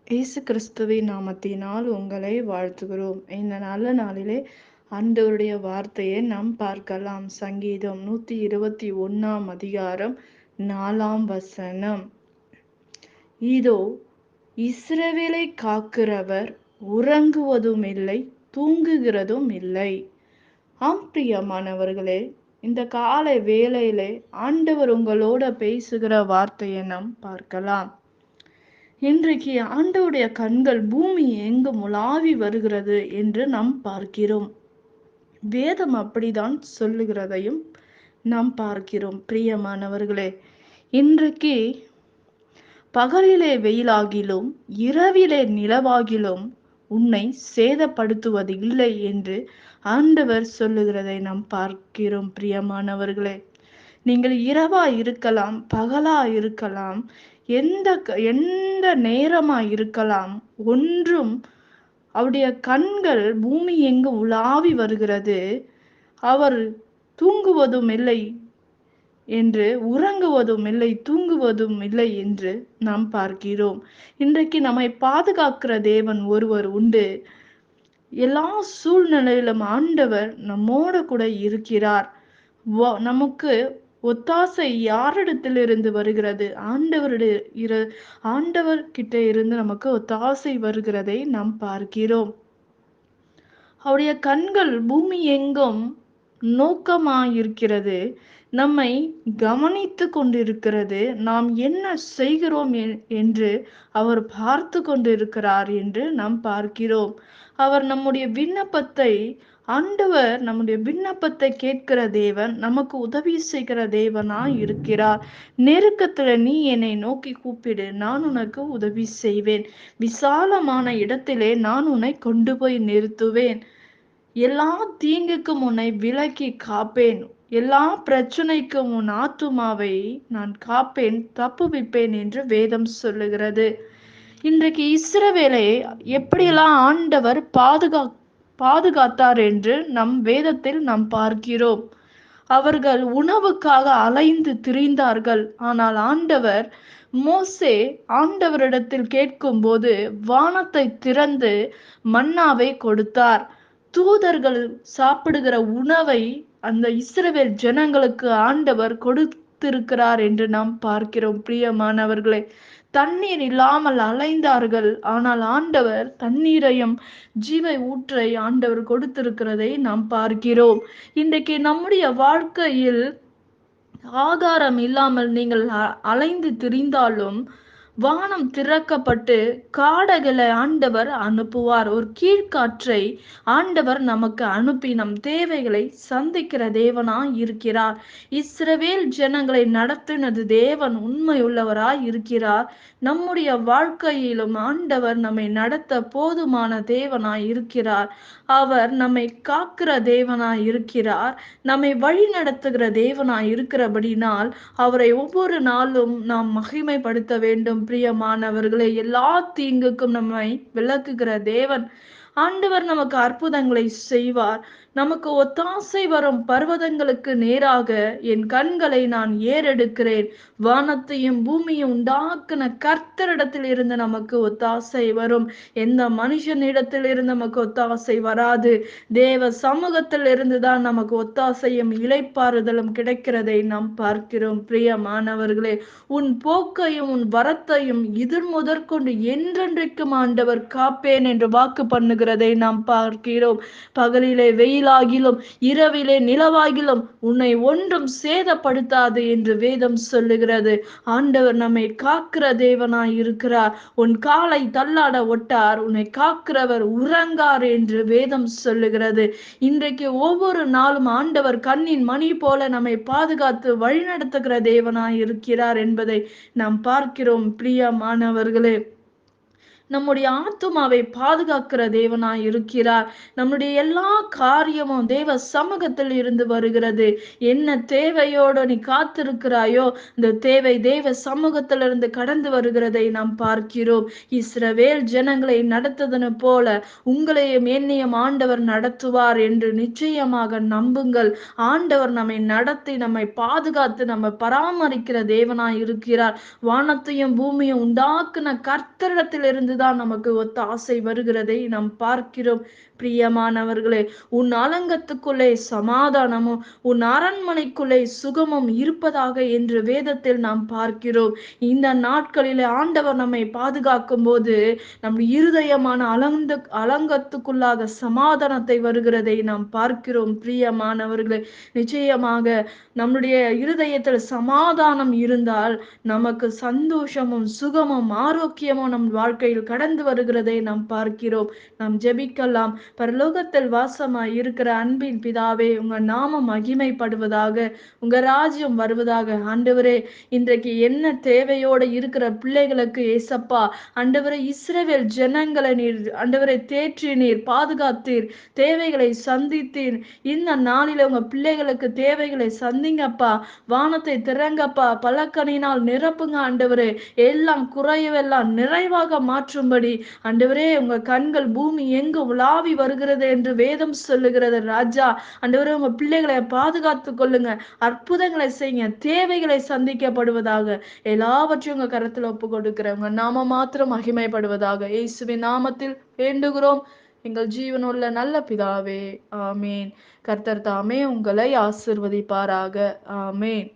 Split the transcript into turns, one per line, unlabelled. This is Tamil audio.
இயேசு கிறிஸ்துவின் நாமத்தினால் உங்களை வாழ்த்துகிறோம். இந்த நல்ல நாளிலே ஆண்டவருடைய வார்த்தையை நாம் பார்க்கலாம். சங்கீதம் 121 அதிகாரம் 4 இதோ இஸ்ரவேலை காக்கிறவர் உறங்குவதும் இல்லை, தூங்குகிறதும் இல்லை. ஆம் பிரியமானவர்களே, இந்த காலை வேளையிலே ஆண்டவர் உங்களோட பேசுகிற வார்த்தையை நாம் பார்க்கலாம். இன்றைக்கு ஆண்டவருடைய கண்கள் பூமி எங்கும் உலாவி வருகிறது என்று நாம் பார்க்கிறோம். வேதம் அப்படிதான் சொல்லுகிறதையும் நாம் பார்க்கிறோம். பிரியமானவர்களே, இன்றைக்கு பகலிலே வெயிலாகிலும் இரவிலே நிலவாகிலும் உன்னை சேதப்படுத்துவது இல்லை என்று ஆண்டவர் சொல்லுகிறதை நாம் பார்க்கிறோம். பிரியமானவர்களே, நீங்கள் இரவா இருக்கலாம், பகலா இருக்கலாம், எந்த நேரமா இருக்கலாம், ஒன்றும் அவருடைய கண்கள் பூமி எங்கு உலாவி வருகிறது. அவர் தூங்குவதும் இல்லை என்று, உறங்குவதும் இல்லை, தூங்குவதும் இல்லை என்று நாம் பார்க்கிறோம். இன்றைக்கு நம்மை பாதுகாக்கிற தேவன் ஒருவர் உண்டு. எல்லா சூழ்நிலையிலும் ஆண்டவர் நம்மோடு கூட இருக்கிறார். நமக்கு ஒத்தாசை யாரிடத்திலிருந்து வருகிறது? ஆண்டவர் கிட்ட இருந்து நமக்கு ஒத்தாசை வருகிறதை நாம் பார்க்கிறோம். அவருடைய கண்கள் பூமி எங்கும் நோக்கமாயிருக்கிறது, நம்மை கவனித்து கொண்டிருக்கிறது. நாம் என்ன செய்கிறோம் என்று அவர் பார்த்து கொண்டிருக்கிறார் என்று நாம் பார்க்கிறோம். அவர் நம்முடைய விண்ணப்பத்தை ஆண்டவர் நம்முடைய விண்ணப்பத்தை கேட்கிற தேவன், நமக்கு உதவி செய்கிற தேவனா இருக்கிறார். நெருக்கத்துல நீ என்னை நோக்கி கூப்பிடு, நான் உனக்கு உதவி செய்வேன். விசாலமான இடத்திலே நான் உன்னை கொண்டு போய் நிறுத்துவேன். எல்லா தீங்குக்கும் உன்னை விலக்கி காப்பேன். எல்லா பிரச்சனைக்கும் உன் ஆத்துமாவை நான் காப்பேன், தப்புவிப்பேன் என்று வேதம் சொல்லுகிறது. இன்றைக்கு இஸ்ரவேலை எப்படியெல்லாம் ஆண்டவர் பாதுகாத்தார் என்று நம் வேதத்தில் நாம் பார்க்கிறோம். அவர்கள் உணவுக்காக அலைந்து திரிந்தார்கள். ஆனால் ஆண்டவர், மோசே ஆண்டவரிடத்தில் கேட்கும் போது வானத்தை திறந்து மன்னாவை கொடுத்தார். தூதர்கள் சாப்பிடுகிற உணவை அந்த இஸ்ரவேல் ஜனங்களுக்கு ஆண்டவர் கொடுத்திருக்கிறார் என்று நாம் பார்க்கிறோம். பிரியமானவர்களே, தண்ணீர் இல்லாமல் அலைந்தார்கள். ஆனால் ஆண்டவர் தண்ணீரையும் ஜீவ ஊற்றை ஆண்டவர் கொடுத்திருக்கிறதை நாம் பார்க்கிறோம். இன்றைக்கு நம்முடைய வாழ்க்கையில் ஆகாரம் இல்லாமல் நீங்கள் அலைந்து திரிந்தாலும் வானம் திறக்கப்பட்டு காடைகளை ஆண்டவர் அனுப்புவார். ஒரு கீழ்காற்றை ஆண்டவர் நமக்கு அனுப்பி நம் தேவைகளை சந்திக்கிற தேவனாய் இருக்கிறார். இஸ்ரவேல் ஜனங்களை நடத்தினது தேவன் உண்மை உள்ளவராய் இருக்கிறார். நம்முடைய வாழ்க்கையிலும் ஆண்டவர் நம்மை நடத்த போதுமான தேவனாய் இருக்கிறார். அவர் நம்மை காக்கிற தேவனாய் இருக்கிறார். நம்மை வழி நடத்துகிற தேவனாய் இருக்கிறபடினால் அவரை ஒவ்வொரு நாளும் நாம் மகிமைப்படுத்த வேண்டும். பிரியமானவர்களே, எல்லா தீங்குக்கும் நம்மை விலக்குகிற தேவன் ஆண்டவர் நமக்கு அற்புதங்களை செய்வார். நமக்கு ஒத்தாசை வரும் பர்வதங்களுக்கு நேராக என் கண்களை நான் ஏறெடுக்கிறேன். வானத்தையும் பூமியும் உண்டாக்கின கர்த்தரிடத்தில் இருந்து நமக்கு ஒத்தாசை வரும். எந்த மனுஷனிடத்தில் இருந்து நமக்கு ஒத்தாசை வராது. தேவ சமூகத்தில் இருந்துதான் நமக்கு ஒத்தாசையும் இளைப்பாறுதலும் கிடைக்கிறதை நாம் பார்க்கிறோம். பிரியமானவர்களே, உன் போக்கையும் உன் வரத்தையும் இது முதற்கொண்டு என்றென்றைக்கும் ஆண்டவர் காப்பேன் என்று வாக்கு பண்ணுகிறதை நாம் பார்க்கிறோம். பகலிலே வெயிலாகிலும் இரவிலே நிலவாகிலும் உன்னை ஒன்றும் சேதப்படுத்தாது என்று வேதம் சொல்லுகிறது. ஆண்டவர் நம்மை காக்கிற தேவனாய் இருக்கிறார். உன் காலை தள்ளாட ஒட்டார், உன்னை காக்கிறவர் உறங்கார் என்று வேதம் சொல்லுகிறது. இன்றைக்கு ஒவ்வொரு நாளும் ஆண்டவர் கண்ணின் மணி போல நம்மை பாதுகாத்து வழிநடத்துகிற தேவனாய் இருக்கிறார் என்பதை நாம் பார்க்கிறோம். பிரியமானவர்களே, நம்முடைய ஆத்துமாவை பாதுகாக்கிற தேவனாய் இருக்கிறார். நம்முடைய எல்லா காரியமும் தேவ சமூகத்தில் இருந்து வருகிறது. என்ன தேவையோடு நீ காத்திருக்கிறாயோ இந்த தேவை தேவ சமூகத்திலிருந்து கடந்து வருகிறதை நாம் பார்க்கிறோம். இஸ்ரவேல் ஜனங்களை நடத்ததனு போல உங்களையும் என்னையும் ஆண்டவர் நடத்துவார் என்று நிச்சயமாக நம்புங்கள். ஆண்டவர் நம்மை நடத்தி நம்மை பாதுகாத்து நம்மை பராமரிக்கிற தேவனாய் இருக்கிறார். வானத்தையும் பூமியும் உண்டாக்குன கர்த்தரிடத்தில் இருந்து இருந்துதான் நமக்கு ஒத்தாசை வருகிறதை நாம் பார்க்கிறோம். பிரியமானவர்களே, உன் அலங்கத்துக்குள்ளே சமாதானமும் உன் அரண்மனைக்குள்ளே சுகமும் இருப்பதாக என்று வேதத்தில் நாம் பார்க்கிறோம். இந்த நாட்களிலே ஆண்டவர் நம்மை பாதுகாக்கும் போது நம்முடைய இருதயமான அலங்கத்துக்குள்ளாக சமாதானத்தை வருகிறதை நாம் பார்க்கிறோம். பிரியமானவர்களே, நிச்சயமாக நம்முடைய இருதயத்தில் சமாதானம் இருந்தால் நமக்கு சந்தோஷமும் சுகமும் ஆரோக்கியமும் நம் வாழ்க்கையில் கடந்து வருகிறதை நாம் பார்க்கிறோம். நாம் ஜெபிக்கலாம். பரலோகத்தில் வாசமாய் இருக்கிற அன்பின் பிதாவே, உங்க நாமம் மகிமைப்படுவதாக, உங்க ராஜ்யம் வருவதாக. ஆண்டவரே, இன்றைக்கு என்ன தேவையோடு இருக்கிற பிள்ளைகளுக்கு ஏசப்பா, ஆண்டவரே, இஸ்ரவேல் ஜனங்களை நீர் ஆண்டவரை தேற்றினீர், பாதுகாத்தீர், தேவைகளை சந்தித்தீர். இந்த நாளில உங்க பிள்ளைகளுக்கு தேவைகளை சந்திங்கப்பா. வானத்தை திறங்கப்பா, பலக்கனினால் நிரப்புங்க ஆண்டவரே. எல்லாம் குறையவெல்லாம் நிறைவாக மாற்றும்படி ஆண்டவரே, உங்க கண்கள் பூமி எங்கு உலாவி வருகிறது என்று வேதம் சொல்லுகிறது ராஜா. ஆண்டவரே, உங்க பிள்ளைகளை பாதுகாத்துக் கொள்ளுங்க, அற்புதங்களை செய்யுங்க, தேவைகளை சந்திக்கப்படுவதாக. எல்லாவற்றையும் உங்க கரத்தில் ஒப்பு கொடுக்கிற உங்க நாம மாத்திரம் மகிமைப்படுவதாக. இயேசுவின் நாமத்தில் வேண்டுகிறோம் எங்கள் ஜீவனுள்ள நல்ல பிதாவே, ஆமேன். கர்த்தர் தாமே உங்களை ஆசிர்வதிப்பாராக. ஆமேன்.